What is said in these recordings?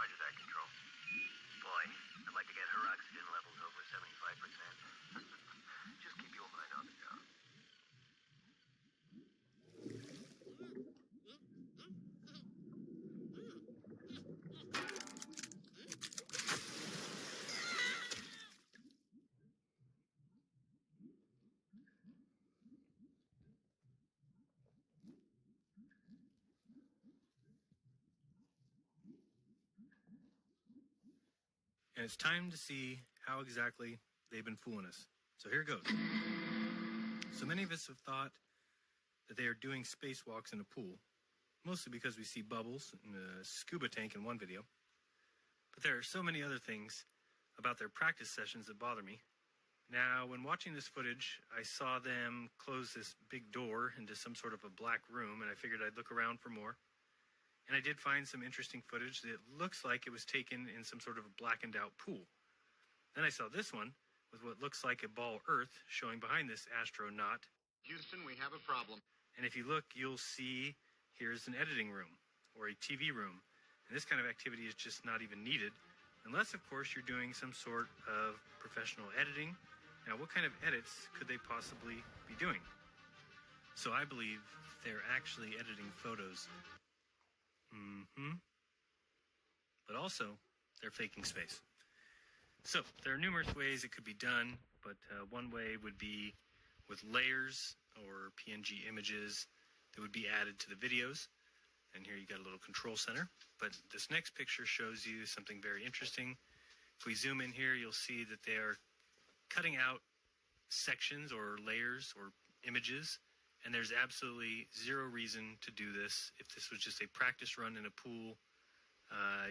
Roger that, Control. Boy, I'd like to get her oxygen levels over 75%. Just keep your mind on the job. And it's time to see how exactly they've been fooling us. So here goes. So many of us have thought that they are doing spacewalks in a pool, mostly because we see bubbles and a scuba tank in one video. But there are so many other things about their practice sessions that bother me. Now, when watching this footage, I saw them close this big door into some sort of a black room, and I figured I'd look around for more. And I did find some interesting footage that looks like it was taken in some sort of a blackened out pool. Then I saw this one with what looks like a ball Earth showing behind this astronaut. Houston, we have a problem. And if you look, you'll see here's an editing room or a TV room. And this kind of activity is just not even needed, unless, of course, you're doing some sort of professional editing. Now, what kind of edits could they possibly be doing? So I believe they're actually editing photos. But also, they're faking space. So, there are numerous ways it could be done, but one way would be with layers or PNG images that would be added to the videos. And here you got a little control center. But this next picture shows you something very interesting. If we zoom in here, you'll see that they are cutting out sections or layers or images. And there's absolutely zero reason to do this. If this was just a practice run in a pool,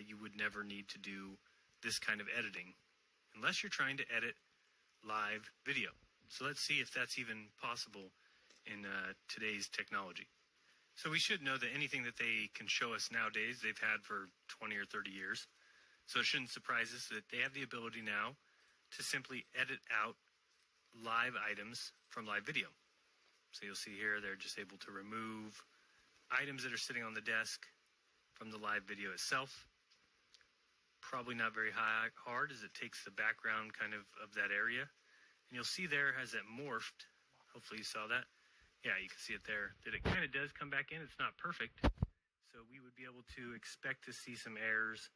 you would never need to do this kind of editing, unless you're trying to edit live video. So let's see if that's even possible in today's technology. So we should know that anything that they can show us nowadays, they've had for 20 or 30 years. So it shouldn't surprise us that they have the ability now to simply edit out live items from live video. So you'll see here they're just able to remove items that are sitting on the desk from the live video itself. Probably not very hard, as it takes the background kind of that area. And you'll see there has that morphed. Hopefully you saw that. Yeah, you can see it there, that it kind of does come back in. It's not perfect. So we would be able to expect to see some errors.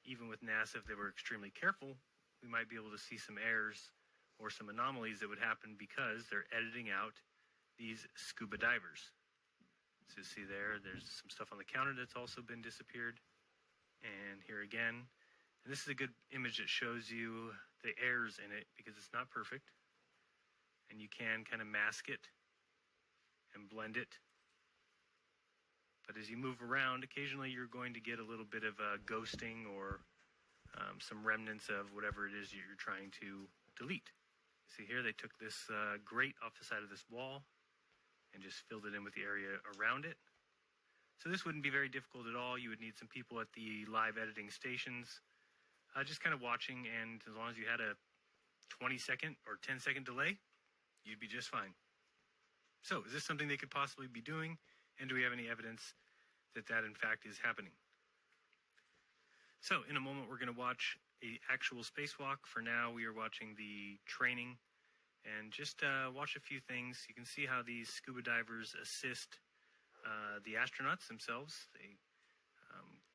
Even with NASA, if they were extremely careful, we might be able to see some errors or some anomalies that would happen because they're editing out these scuba divers. So you see there's some stuff on the counter that's also been disappeared. And here again. And this is a good image that shows you the errors in it because it's not perfect. And you can kind of mask it and blend it. But as you move around, occasionally you're going to get a little bit of ghosting or some remnants of whatever it is you're trying to delete. You see here they took this grate off the side of this wall and just filled it in with the area around it. So this wouldn't be very difficult at all. You would need some people at the live editing stations just kind of watching, and as long as you had a 20-second or 10-second delay, you'd be just fine. So is this something they could possibly be doing, and do we have any evidence that that in fact is happening? So in a moment we're going to watch an actual spacewalk. For now we are watching the training. And just watch a few things. You can see how these scuba divers assist the astronauts themselves. They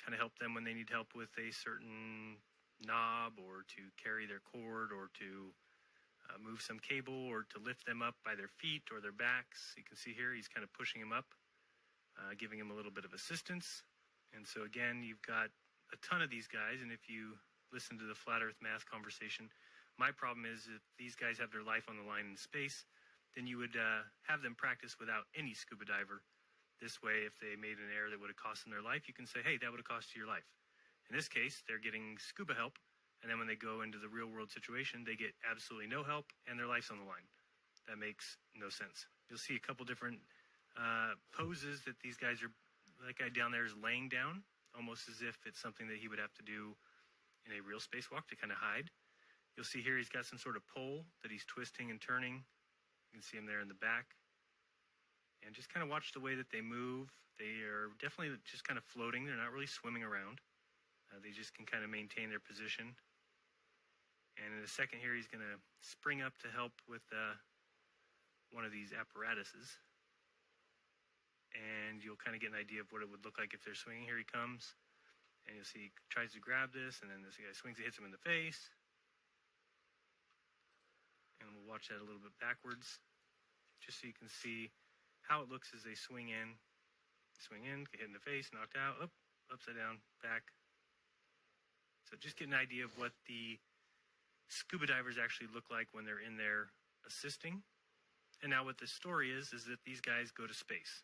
kind of help them when they need help with a certain knob, or to carry their cord, or to move some cable, or to lift them up by their feet or their backs. You can see here he's kind of pushing him up, giving him a little bit of assistance. And so again, you've got a ton of these guys, and if you listen to the Flat Earth Math conversation, my problem is if these guys have their life on the line in space, then you would have them practice without any scuba diver. This way, if they made an error that would have cost them their life, you can say, hey, that would have cost you your life. In this case, they're getting scuba help, and then when they go into the real-world situation, they get absolutely no help, and their life's on the line. That makes no sense. You'll see a couple different poses that these guys are, that guy down there is laying down, almost as if it's something that he would have to do in a real spacewalk to kind of hide. You'll see here he's got some sort of pole that he's twisting and turning. You can see him there in the back. And just kind of watch the way that they move. They are definitely just kind of floating. They're not really swimming around. They just can kind of maintain their position. And in a second here, he's going to spring up to help with one of these apparatuses. And you'll kind of get an idea of what it would look like if they're swinging. Here he comes. And you'll see he tries to grab this, and then this guy swings, it hits him in the face. And we'll watch that a little bit backwards, just so you can see how it looks as they swing in, get hit in the face, knocked out, up, upside down, back. So just get an idea of what the scuba divers actually look like when they're in there assisting. And now what this story is that these guys go to space.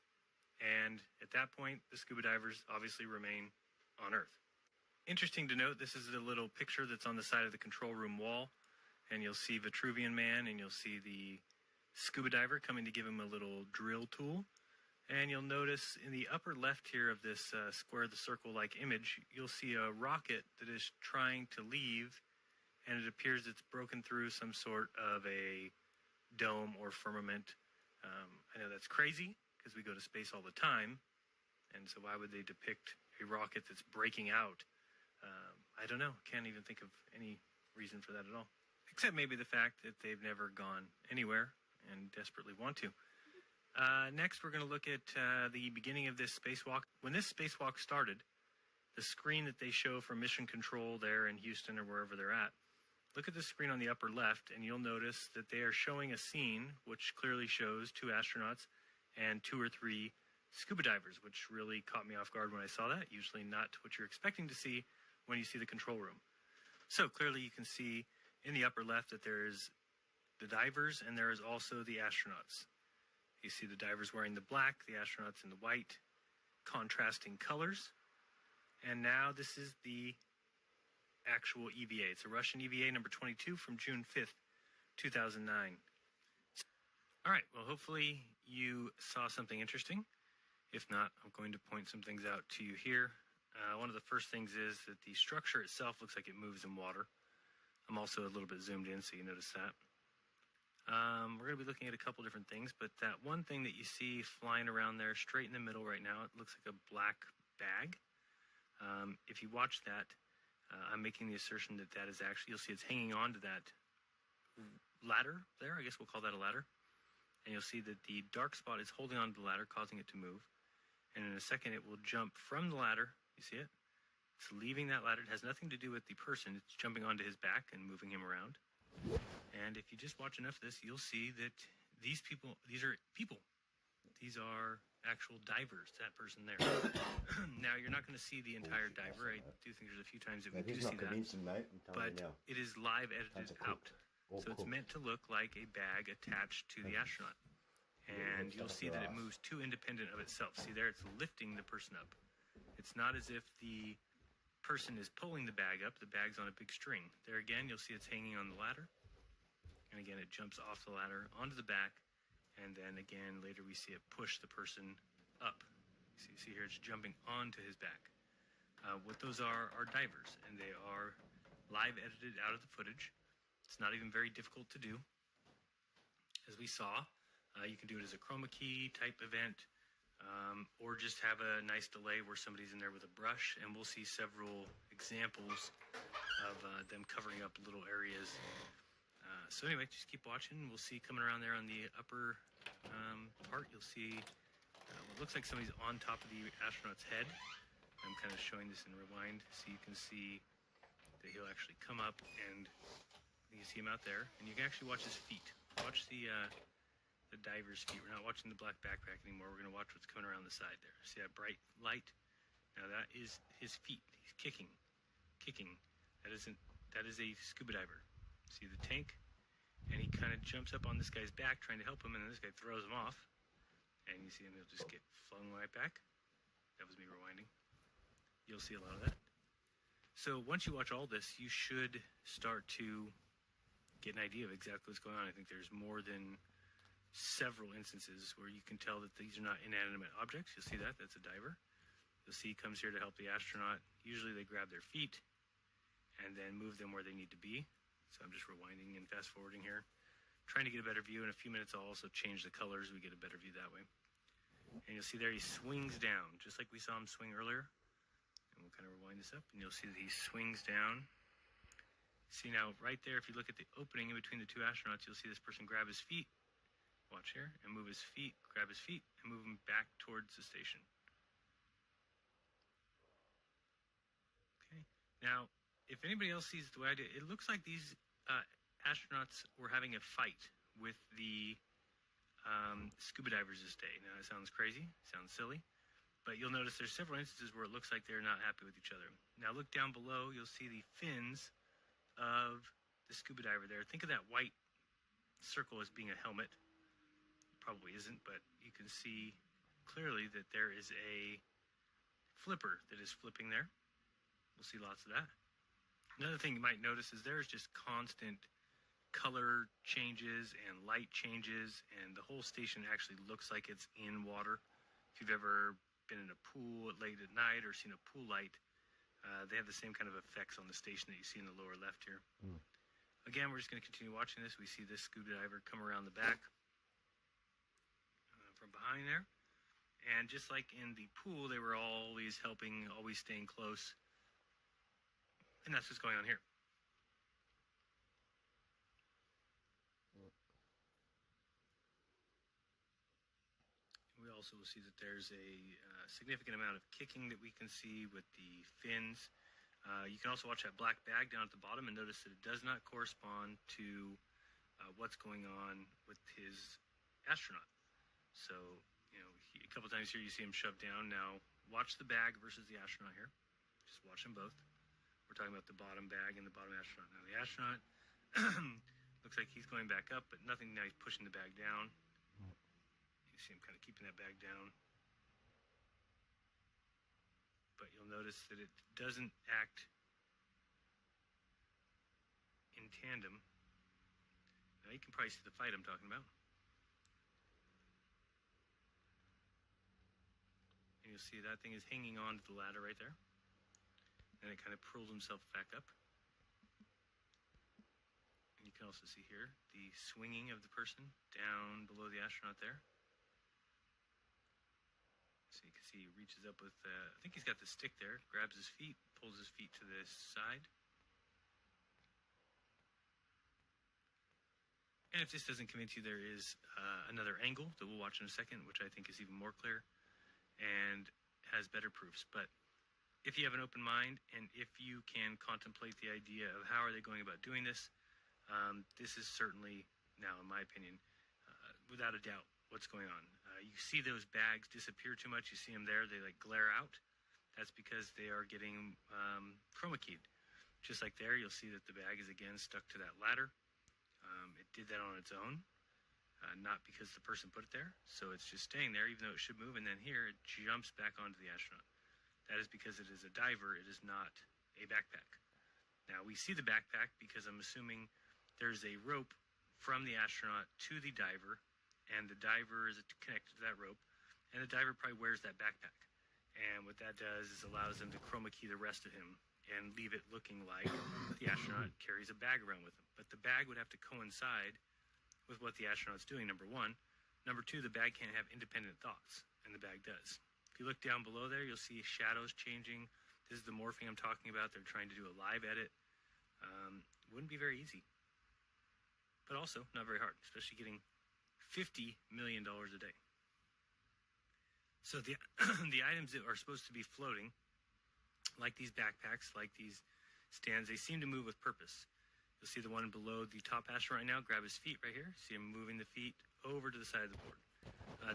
And at that point, the scuba divers obviously remain on Earth. Interesting to note, this is the little picture that's on the side of the control room wall. And you'll see Vitruvian Man, and you'll see the scuba diver coming to give him a little drill tool. And you'll notice in the upper left here of this square the circle-like image, you'll see a rocket that is trying to leave, and it appears it's broken through some sort of a dome or firmament. I know that's crazy, because we go to space all the time, and so why would they depict a rocket that's breaking out? I don't know. Can't even think of any reason for that at all. Except maybe the fact that they've never gone anywhere and desperately want to. Next, we're going to look at the beginning of this spacewalk. When this spacewalk started, the screen that they show from Mission Control there in Houston or wherever they're at, look at the screen on the upper left, and you'll notice that they are showing a scene which clearly shows 2 astronauts and 2 or 3 scuba divers, which really caught me off guard when I saw that. Usually not what you're expecting to see when you see the control room. So clearly you can see in the upper left that there's the divers and there is also the astronauts. You see the divers wearing the black, the astronauts in the white, contrasting colors. And now this is the actual EVA. It's a Russian EVA number 22 from June 5th, 2009. All right, well, hopefully you saw something interesting. If not, I'm going to point some things out to you here. One of the first things is that the structure itself looks like it moves in water. I'm also a little bit zoomed in, so you notice that. We're going to be looking at a couple different things, but that one thing that you see flying around there straight in the middle right now, it looks like a black bag. If you watch that, I'm making the assertion that that is actually, you'll see it's hanging on to that ladder there. I guess we'll call that a ladder. And you'll see that the dark spot is holding on to the ladder, causing it to move. And in a second, it will jump from the ladder. You see it? It's leaving that ladder. It has nothing to do with the person. It's jumping onto his back and moving him around. And if you just watch enough of this, you'll see that these are people. These are actual divers, that person there. Now, you're not going to see the entire diver. I do think there's a few times that we do see that. But it is live edited out. So it's meant to look like a bag attached to the astronaut. And you'll see that it moves too independent of itself. See there, it's lifting the person up. It's not as if the person is pulling the bag up. The bag's on a big string. There again, you'll see it's hanging on the ladder. And again, it jumps off the ladder onto the back. And then again, later we see it push the person up. So you see here, it's jumping onto his back. What those are divers, and they are live edited out of the footage. It's not even very difficult to do. As we saw, you can do it as a chroma key type event, or just have a nice delay where somebody's in there with a brush, and we'll see several examples of them covering up little areas. So anyway, just keep watching. We'll see coming around there on the upper part, you'll see what looks like somebody's on top of the astronaut's head. I'm kind of showing this in rewind so you can see that he'll actually come up, and you see him out there, and you can actually watch his feet. Watch the diver's feet. We're not watching the black backpack anymore. We're going to watch what's coming around the side there. See that bright light? Now that is his feet. He's kicking. That is a scuba diver. See the tank? And he kind of jumps up on this guy's back trying to help him, and then this guy throws him off. And you see him, he'll just get flung right back. That was me rewinding. You'll see a lot of that. So once you watch all this, you should start to get an idea of exactly what's going on. I think there's more than several instances where you can tell that these are not inanimate objects. You'll see that. That's a diver. You'll see he comes here to help the astronaut. Usually they grab their feet and then move them where they need to be. So I'm just rewinding and fast forwarding here, trying to get a better view. In a few minutes, I'll also change the colors. We get a better view that way. And you'll see there he swings down, just like we saw him swing earlier. And And we'll kind of rewind this up, and you'll see that he swings down. See now, right there, if you look at the opening in between the two astronauts, you'll see this person grab his feet, watch here, and move his feet, grab his feet, and move him back towards the station. Okay. Now, if anybody else sees the way I did, it looks like these astronauts were having a fight with the scuba divers this day. Now, it sounds crazy, sounds silly, but you'll notice there's several instances where it looks like they're not happy with each other. Now, look down below, you'll see the fins of the scuba diver there. Think of that white circle as being a helmet. It probably isn't, but you can see clearly that there is a flipper that is flipping there. We'll see lots of that. Another thing you might notice is there's just constant color changes and light changes, and the whole station actually looks like it's in water. If you've ever been in a pool late at night or seen a pool light, they have the same kind of effects on the station that you see in the lower left here. Again, we're just going to continue watching this. We see this scuba diver come around the back from behind there. And just like in the pool, they were always helping, always staying close. And that's what's going on here. We also will see that there's a significant amount of kicking that we can see with the fins. You can also watch that black bag down at the bottom and notice that it does not correspond to what's going on with his astronaut. So, a couple times here you see him shoved down. Now, watch the bag versus the astronaut here. Just watch them both. We're talking about the bottom bag and the bottom astronaut. Now, the astronaut looks like he's going back up, but nothing. Now he's pushing the bag down. You see him kind of keeping that bag down. But you'll notice that it doesn't act in tandem. Now, you can probably see the fight I'm talking about. And you'll see that thing is hanging on to the ladder right there. And it kind of pulls himself back up. And you can also see here the swinging of the person down below the astronaut there. So you can see he reaches up with, I think he's got the stick there, grabs his feet, pulls his feet to this side. And if this doesn't convince you, there is another angle that we'll watch in a second, which I think is even more clear and has better proofs. But if you have an open mind and if you can contemplate the idea of how are they going about doing this, this is certainly, now in my opinion, without a doubt, what's going on. You see those bags disappear too much. You see them there. They like glare out. That's because they are getting chroma keyed. Just like there, you'll see that the bag is again stuck to that ladder. It did that on its own, not because the person put it there. So it's just staying there, even though it should move. And then here, it jumps back onto the astronaut. That is because it is a diver. It is not a backpack. Now, we see the backpack because I'm assuming there's a rope from the astronaut to the diver, and the diver is connected to that rope, and the diver probably wears that backpack. And what that does is allows them to chroma key the rest of him and leave it looking like the astronaut carries a bag around with him. But the bag would have to coincide with what the astronaut's doing, number one. Number two, the bag can't have independent thoughts, and the bag does. If you look down below there, you'll see shadows changing. This is the morphing I'm talking about. They're trying to do a live edit. Wouldn't be very easy, but also not very hard, especially getting $50 million a day. So the the items that are supposed to be floating, like these backpacks, like these stands, they seem to move with purpose. You'll see the one below the top astronaut right now grab his feet right here. See him moving the feet over to the side of the board.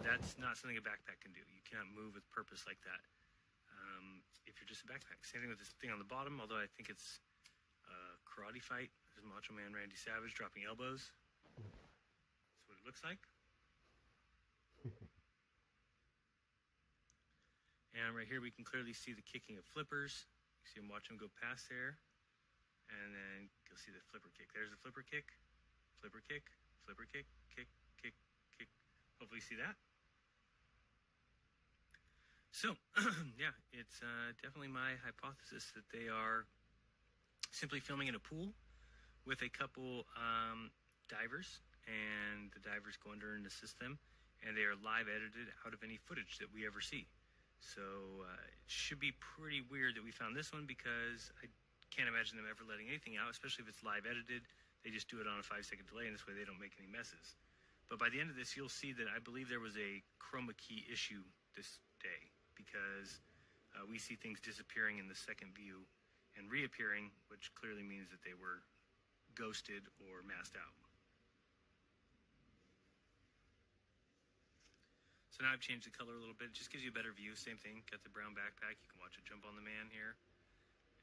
That's not something a backpack can do. You cannot move with purpose like that if you're just a backpack. Same thing with this thing on the bottom, although I think it's a karate fight. There's Macho Man Randy Savage dropping elbows. That's what it looks like. And right here we can clearly see the kicking of flippers. You see him watch him go past there. And then you'll see the flipper kick. There's the flipper kick, flipper kick, flipper kick, kick, kick, kick. Hopefully you see that. So, yeah, it's definitely my hypothesis that they are simply filming in a pool with a couple divers, and the divers go under and assist them, and they are live edited out of any footage that we ever see. So it should be pretty weird that we found this one, because I can't imagine them ever letting anything out, especially if it's live edited. They just do it on a 5-second delay, and this way they don't make any messes. But by the end of this, you'll see that I believe there was a chroma key issue this day, because we see things disappearing in the second view and reappearing, which clearly means that they were ghosted or masked out. So now I've changed the color a little bit. It just gives you a better view. Same thing. Got the brown backpack. You can watch it jump on the man here.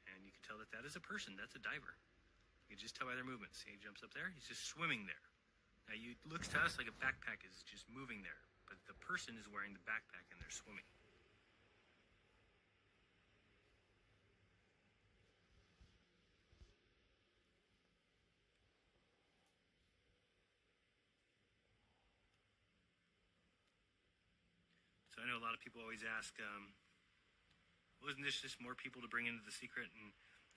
And you can tell that that is a person. That's a diver. You can just tell by their movements. See, he jumps up there. He's just swimming there. Now, it looks to us like a backpack is just moving there. But the person is wearing the backpack and they're swimming. So I know a lot of people always ask, wasn't this just more people to bring into the secret? And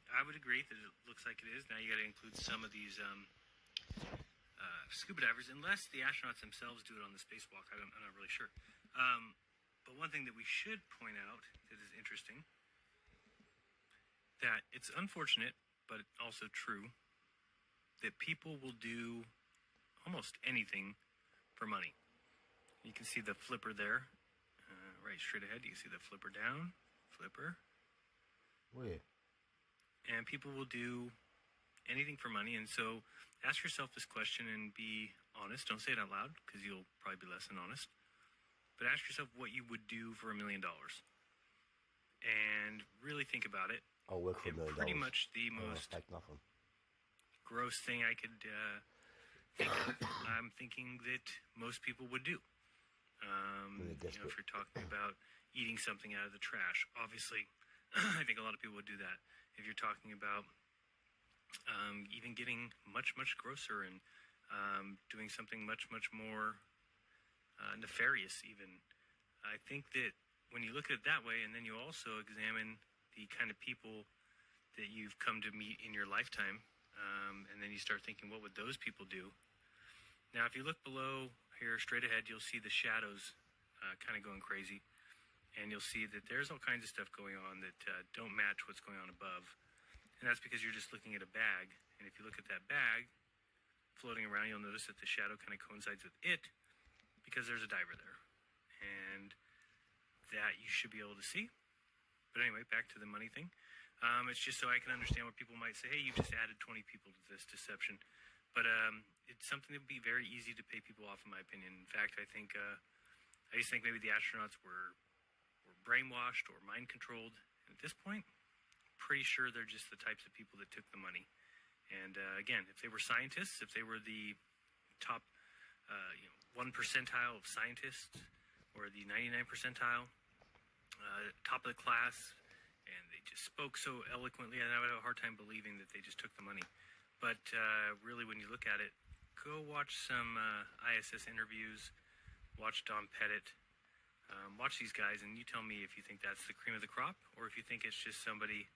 I would agree that it looks like it is. Now you got to include some of these scuba divers, unless the astronauts themselves do it on the spacewalk. I'm not really sure. But one thing that we should point out that is interesting, that it's unfortunate, but also true, that people will do almost anything for money. You can see the flipper there. Right straight ahead, you can see the flipper down, flipper. Weird. And people will do anything for money. And so ask yourself this question and be honest. Don't say it out loud, because you'll probably be less than honest. But ask yourself what you would do for $1 million. And really think about it. I'll work for $1 million. Pretty much the most nothing. gross thing I could think of. I'm thinking that most people would do. If you're talking about eating something out of the trash, obviously, I think a lot of people would do that. If you're talking about even getting much, much grosser and doing something much, much more nefarious even, I think that when you look at it that way, and then you also examine the kind of people that you've come to meet in your lifetime, and then you start thinking, what would those people do? Now, if you look below here, straight ahead, you'll see the shadows kind of going crazy. And you'll see that there's all kinds of stuff going on that don't match what's going on above. And that's because you're just looking at a bag. And if you look at that bag floating around, you'll notice that the shadow kind of coincides with it, because there's a diver there. And that you should be able to see. But anyway, back to the money thing. It's just so I can understand what people might say, hey, you just added 20 people to this deception. But it's something that would be very easy to pay people off, in my opinion. In fact, I just think maybe the astronauts were brainwashed or mind controlled. And at this point, pretty sure they're just the types of people that took the money. And again, if they were scientists, if they were the top 1 percentile of scientists, or the 99 percentile, top of the class, and they just spoke so eloquently, and I would have a hard time believing that they just took the money. But really, when you look at it, go watch some ISS interviews, watch Don Pettit, watch these guys, and you tell me if you think that's the cream of the crop, or if you think it's just somebody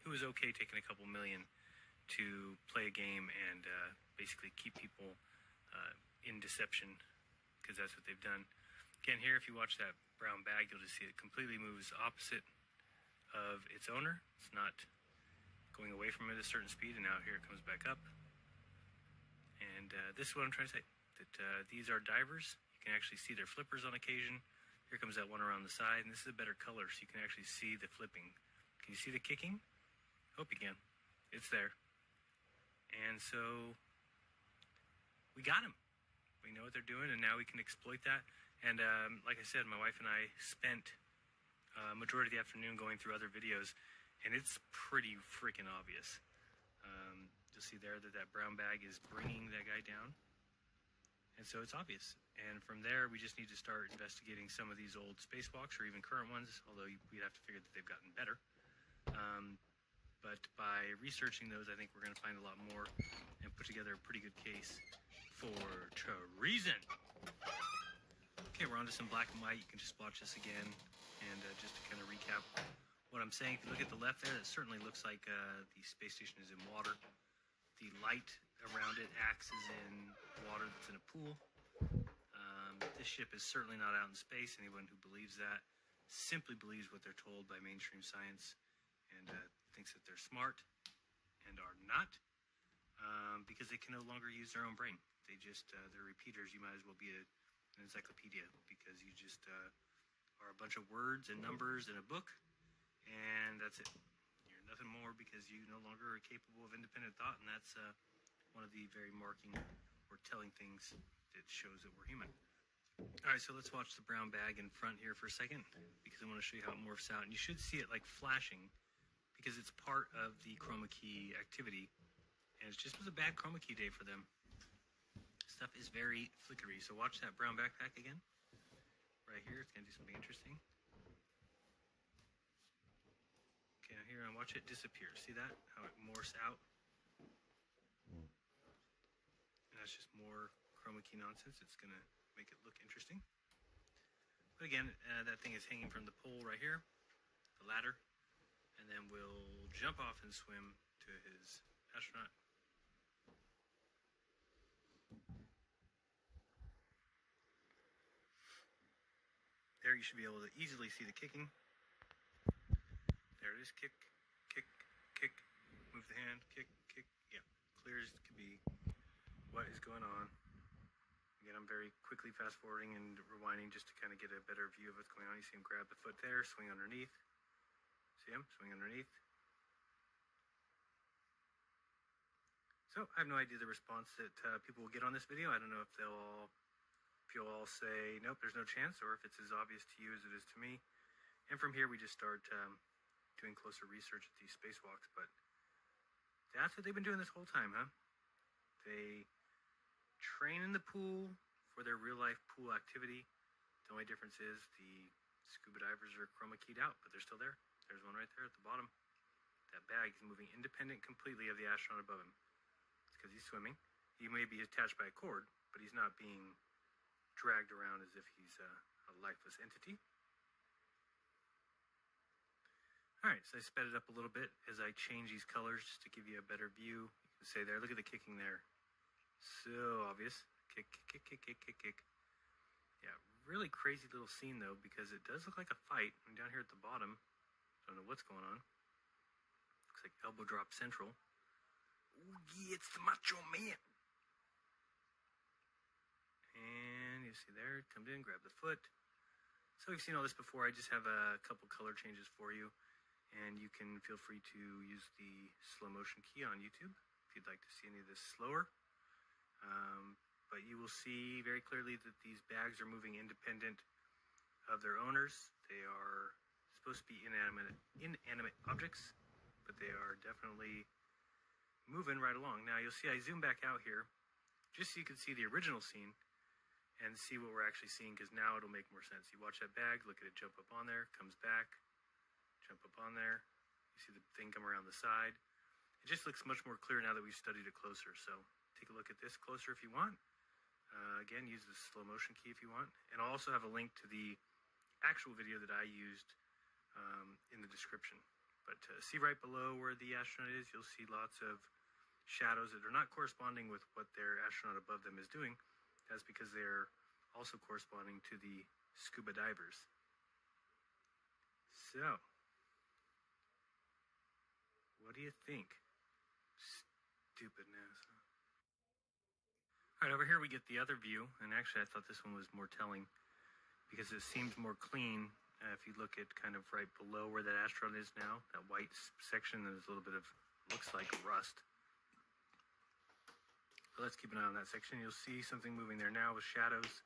who is okay taking a couple million to play a game and basically keep people in deception, because that's what they've done. Again, here, if you watch that brown bag, you'll just see it completely moves opposite of its owner. It's not going away from it at a certain speed, and now here it comes back up. And this is what I'm trying to say, that these are divers. You can actually see their flippers on occasion. Here comes that one around the side, and this is a better color, so you can actually see the flipping. Can you see the kicking? Hope you can. It's there. And so we got them. We know what they're doing, and now we can exploit that. And like I said, my wife and I spent a majority of the afternoon going through other videos, and it's pretty freaking obvious. You'll see there that brown bag is bringing that guy down. And so it's obvious. And from there, we just need to start investigating some of these old spacewalks, or even current ones, although we'd have to figure that they've gotten better. But by researching those, I think we're going to find a lot more and put together a pretty good case for treason. Okay, we're on to some black and white. You can just watch this again. And just to kind of recap what I'm saying, if you look at the left there, it certainly looks like the space station is in water. The light around it acts as in water that's in a pool. This ship is certainly not out in space, anyone who believes that. simply believes what they're told by mainstream science and thinks that they're smart and are not, because they can no longer use their own brain. They just, they're repeaters. You might as well be an encyclopedia, because you just are a bunch of words and numbers in a book, and that's it. You're nothing more, because you no longer are capable of independent thought, and that's one of the very marking or telling things that shows that we're human. All right, so let's watch the brown bag in front here for a second, because I want to show you how it morphs out. And you should see it like flashing, because it's part of the chroma key activity. And it just was a bad chroma key day for them. Stuff is very flickery. So watch that brown backpack again. Right here, it's going to do something interesting. Okay, now here, and watch it disappear. See that? How it morphs out? And that's just more chroma key nonsense. It's going to make it look interesting. But again, that thing is hanging from the pole right here, the ladder, and then we'll jump off and swim to his astronaut. There you should be able to easily see the kicking. There it is, kick, kick, kick, move the hand, kick, kick. Yeah, clear as could be what is going on. Again, I'm very quickly fast forwarding and rewinding just to kind of get a better view of what's going on. You see him grab the foot there, swing underneath. See him? Swing underneath. So I have no idea the response that people will get on this video. I don't know if you'll all say, nope, there's no chance, or if it's as obvious to you as it is to me. And from here, we just start doing closer research at these spacewalks. But that's what they've been doing this whole time, huh? They train in the pool for their real-life pool activity. The only difference is the scuba divers are chroma keyed out, but they're still there. There's one right there at the bottom. That bag is moving independent completely of the astronaut above him. It's because he's swimming. He may be attached by a cord, but he's not being dragged around as if he's a lifeless entity. Alright, so I sped it up a little bit as I change these colors just to give you a better view. You can say there, look at the kicking there. So obvious. Kick, kick, kick, kick, kick, kick. Yeah, really crazy little scene though, because it does look like a fight. I'm down here at the bottom. Don't know what's going on. Looks like elbow drop central. Ooh, yeah, it's the Macho Man. And you see there, it comes in, grab the foot. So we've seen all this before. I just have a couple color changes for you. And you can feel free to use the slow motion key on YouTube if you'd like to see any of this slower. But you will see very clearly that these bags are moving independent of their owners. They are supposed to be inanimate objects, but they are definitely moving right along. Now you'll see I zoom back out here just so you can see the original scene and see what we're actually seeing, because now it'll make more sense. You watch that bag, look at it jump up on there, comes back, jump up on there. You see the thing come around the side. It just looks much more clear now that we've studied it closer. So take a look at this closer if you want. Again, use the slow motion key if you want. And I'll also have a link to the actual video that I used in the description. But see right below where the astronaut is, you'll see lots of shadows that are not corresponding with what their astronaut above them is doing. That's because they're also corresponding to the scuba divers. So, what do you think? Stupid NASA. Alright, over here we get the other view, and actually I thought this one was more telling because it seems more clean. If you look at kind of right below where that astronaut is now, that white section, there's a little bit of, looks like rust. So let's keep an eye on that section. You'll see something moving there now with shadows.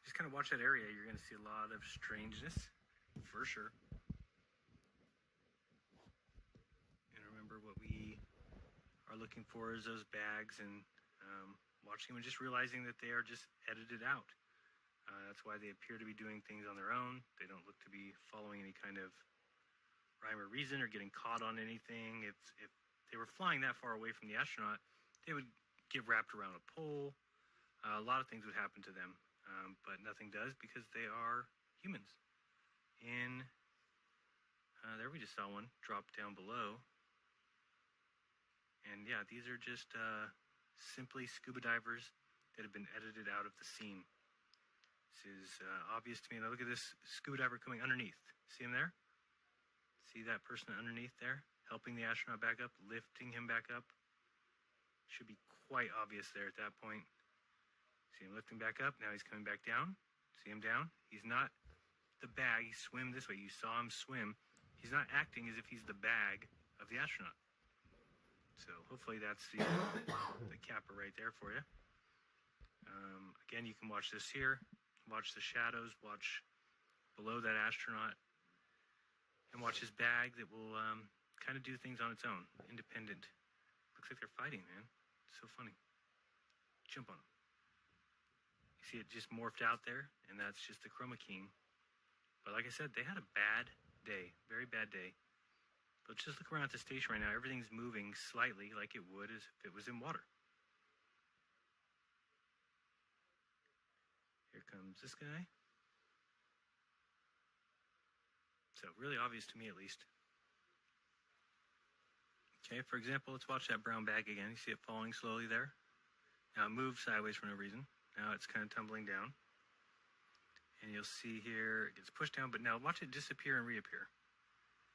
Just kind of watch that area. You're going to see a lot of strangeness, for sure. And remember, what we are looking for is those bags, and watching them and just realizing that they are just edited out. That's why they appear to be doing things on their own. They don't look to be following any kind of rhyme or reason or getting caught on anything. If they were flying that far away from the astronaut, they would get wrapped around a pole. A lot of things would happen to them, but nothing does because they are humans. There we just saw one drop down below. And yeah, these are just simply scuba divers that have been edited out of the scene. This is obvious to me. Now look at this scuba diver coming underneath. See him there? See that person underneath there? Helping the astronaut back up, lifting him back up. Should be quite obvious there at that point. See him lifting back up. Now he's coming back down. See him down? He's not the bag. He swam this way. You saw him swim. He's not acting as if he's the bag of the astronaut. So hopefully that's the capper right there for you. Again, you can watch this here. Watch the shadows. Watch below that astronaut. And watch his bag that will kind of do things on its own. Independent. Looks like they're fighting, man. It's so funny. Jump on him. You see it just morphed out there, and that's just the chroma keying. But like I said, they had a bad day. Very bad day. But just look around at the station right now. Everything's moving slightly like it would as if it was in water. Here comes this guy. So really obvious to me at least. Okay, for example, let's watch that brown bag again. You see it falling slowly there? Now it moved sideways for no reason. Now it's kind of tumbling down. And you'll see here, it gets pushed down, but now watch it disappear and reappear.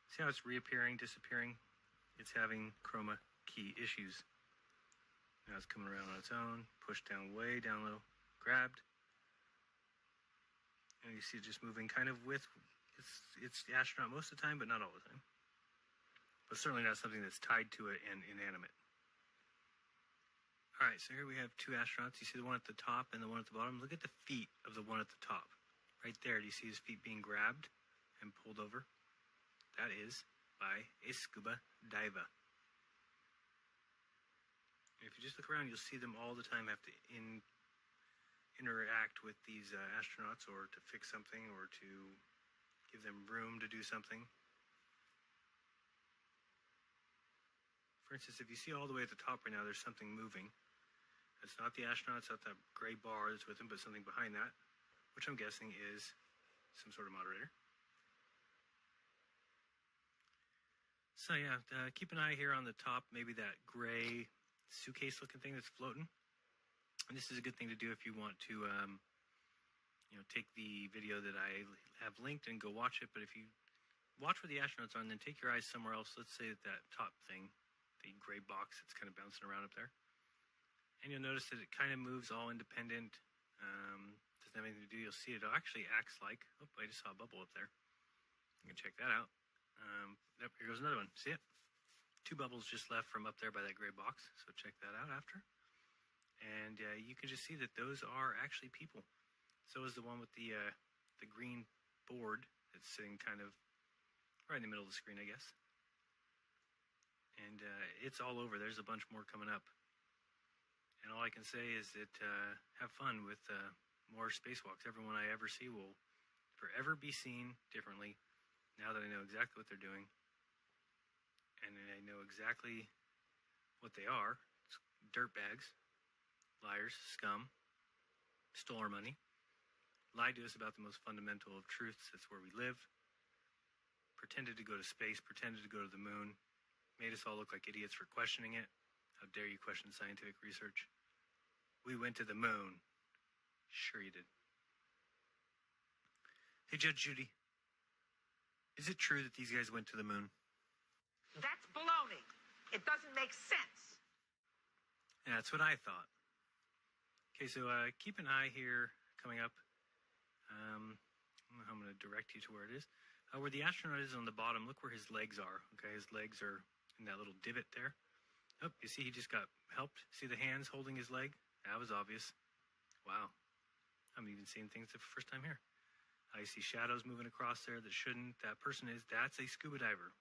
See how it's reappearing, disappearing? It's having chroma key issues. Now it's coming around on its own, pushed down way down low, grabbed. And you see it just moving kind of with, it's the astronaut most of the time, but not all the time. But certainly not something that's tied to it and inanimate. All right, so here we have two astronauts. You see the one at the top and the one at the bottom. Look at the feet of the one at the top. Right there, do you see his feet being grabbed and pulled over? That is by a scuba diver. If you just look around, you'll see them all the time have to interact with these astronauts or to fix something or to give them room to do something. For instance, if you see all the way at the top right now, there's something moving. It's not the astronauts, not that gray bar that's with them, but something behind that, which I'm guessing is some sort of moderator. So yeah, keep an eye here on the top, maybe that gray suitcase-looking thing that's floating. And this is a good thing to do if you want to, take the video that I have linked and go watch it. But if you watch where the astronauts are and then take your eyes somewhere else, let's say that top thing, the gray box that's kind of bouncing around up there. And you'll notice that it kind of moves all independent. Doesn't have anything to do. You'll see it actually acts like, oh, I just saw a bubble up there. You can check that out. Yep, here goes another one. See it? 2 bubbles just left from up there by that gray box. So check that out after. And you can just see that those are actually people. So is the one with the green board that's sitting kind of right in the middle of the screen, I guess. And it's all over. There's a bunch more coming up. And all I can say is that have fun with more spacewalks. Everyone I ever see will forever be seen differently now that I know exactly what they're doing. And I know exactly what they are. It's dirtbags, liars, scum, stole our money, lied to us about the most fundamental of truths. That's where we live. Pretended to go to space, pretended to go to the moon, made us all look like idiots for questioning it. How dare you question scientific research? We went to the moon. Sure you did. Hey, Judge Judy, is it true that these guys went to the moon? That's baloney. It doesn't make sense. Yeah, that's what I thought. Okay, so keep an eye here coming up. I don't know how I'm going to direct you to where it is. Where the astronaut is on the bottom, look where his legs are. Okay, his legs are in that little divot there. Oh, you see he just got helped? See the hands holding his leg? That was obvious. Wow. I'm even seeing things the first time here. I see shadows moving across there that shouldn't. That person that's a scuba diver.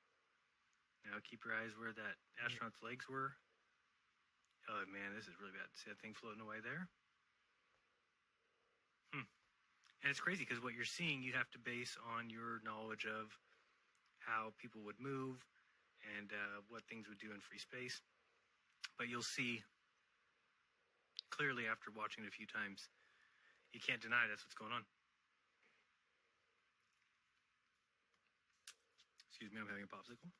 Now keep your eyes where that astronaut's legs were. Oh man, this is really bad. See that thing floating away there? And it's crazy because what you're seeing, you have to base on your knowledge of how people would move and what things would do in free space. But you'll see clearly after watching it a few times, you can't deny that's what's going on. Excuse me, I'm having a popsicle.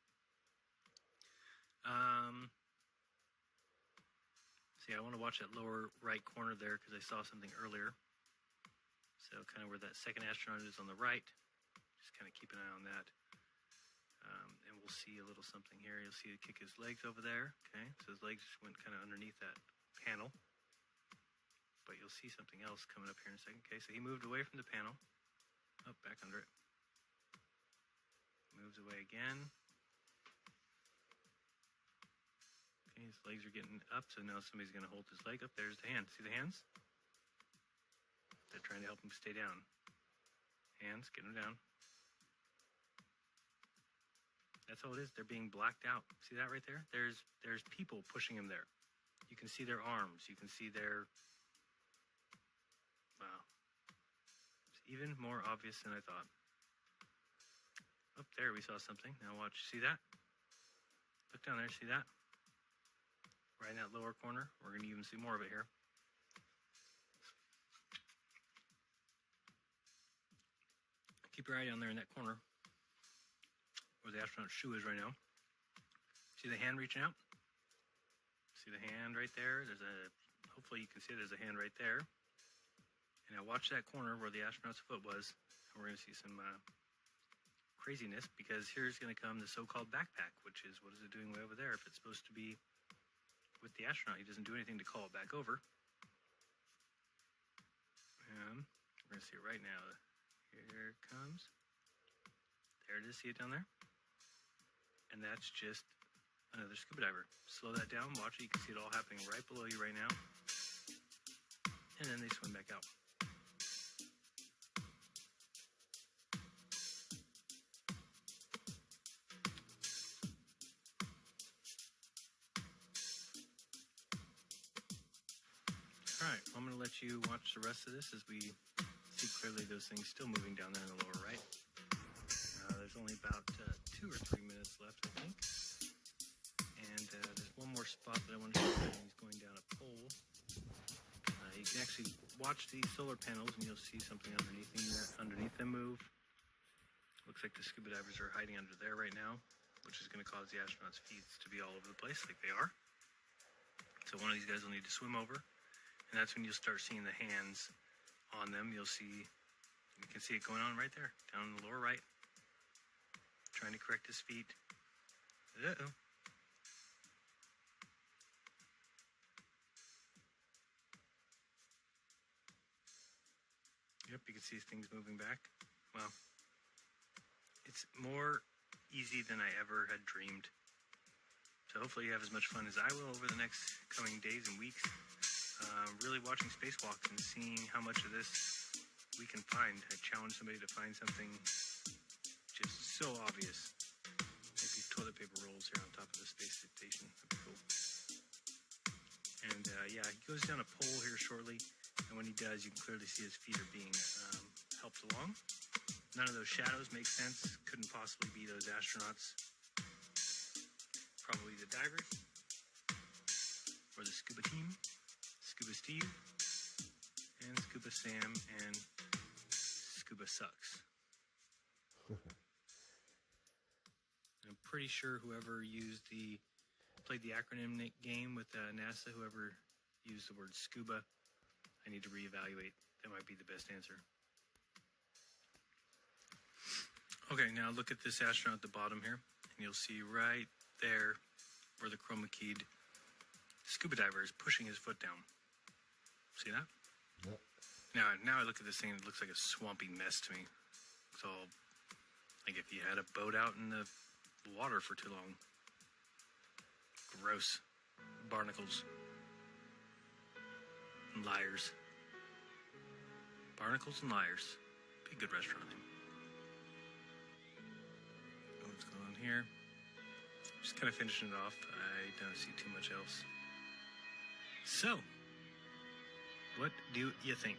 See, I want to watch that lower right corner there because I saw something earlier. So kind of where that second astronaut is on the right. Just kind of keep an eye on that. And we'll see a little something here. You'll see it kick his legs over there. Okay, so his legs went kind of underneath that panel. But you'll see something else coming up here in a second. Okay, so he moved away from the panel. Oh, back under it. Moves away again. Okay, his legs are getting up, so now somebody's going to hold his leg up. There's the hands. See the hands? They're trying to help him stay down. Hands, get him down. That's all it is. They're being blacked out. See that right there? There's people pushing him there. You can see their arms. You can see their... Wow. It's even more obvious than I thought. Up there we saw something. Now watch. See that? Look down there. See that? Right in that lower corner. We're going to even see more of it here. Keep your eye down there in that corner where the astronaut's shoe is right now. See the hand reaching out? See the hand right there? Hopefully you can see there's a hand right there. And now watch that corner where the astronaut's foot was. And we're going to see some craziness, because here's going to come the so-called backpack, which is, what is it doing way over there if it's supposed to be with the astronaut? He doesn't do anything to call it back over. And we're going to see it right now. Here it comes. There it is. See it down there? And that's just another scuba diver. Slow that down. Watch it. You can see it all happening right below you right now. And then they swim back out. Alright, I'm going to let you watch the rest of this as we see clearly those things still moving down there in the lower right. There's only about 2 or 3 minutes left, I think. And there's one more spot that I want to show you. He's going down a pole. You can actually watch these solar panels and you'll see something underneath them move. Looks like the scuba divers are hiding under there right now, which is going to cause the astronauts' feet to be all over the place like they are. So one of these guys will need to swim over. And that's when you'll start seeing the hands on them. You can see it going on right there, down in the lower right. Trying to correct his feet. Uh-oh. Yep, you can see things moving back. Well, it's more easy than I ever had dreamed. So hopefully you have as much fun as I will over the next coming days and weeks. Really watching spacewalks and seeing how much of this we can find. I challenge somebody to find something just so obvious. Like these toilet paper rolls here on top of the space station. That'd be cool. And yeah, he goes down a pole here shortly. And when he does, you can clearly see his feet are being helped along. None of those shadows make sense. Couldn't possibly be those astronauts. Probably the divers. Or the scuba team. Scuba Steve, and Scuba Sam, and Scuba Sucks. I'm pretty sure whoever played the acronym game with NASA, whoever used the word scuba, I need to reevaluate. That might be the best answer. Okay, now look at this astronaut at the bottom here, and you'll see right there where the chroma keyed scuba diver is pushing his foot down. See that? Yep. Now I look at this thing, it looks like a swampy mess to me. It's all like if you had a boat out in the water for too long. Gross. Barnacles. And liars. Barnacles and Liars. Be a good restaurant name. What's going on here? Just kind of finishing it off. I don't see too much else. So, what do you think?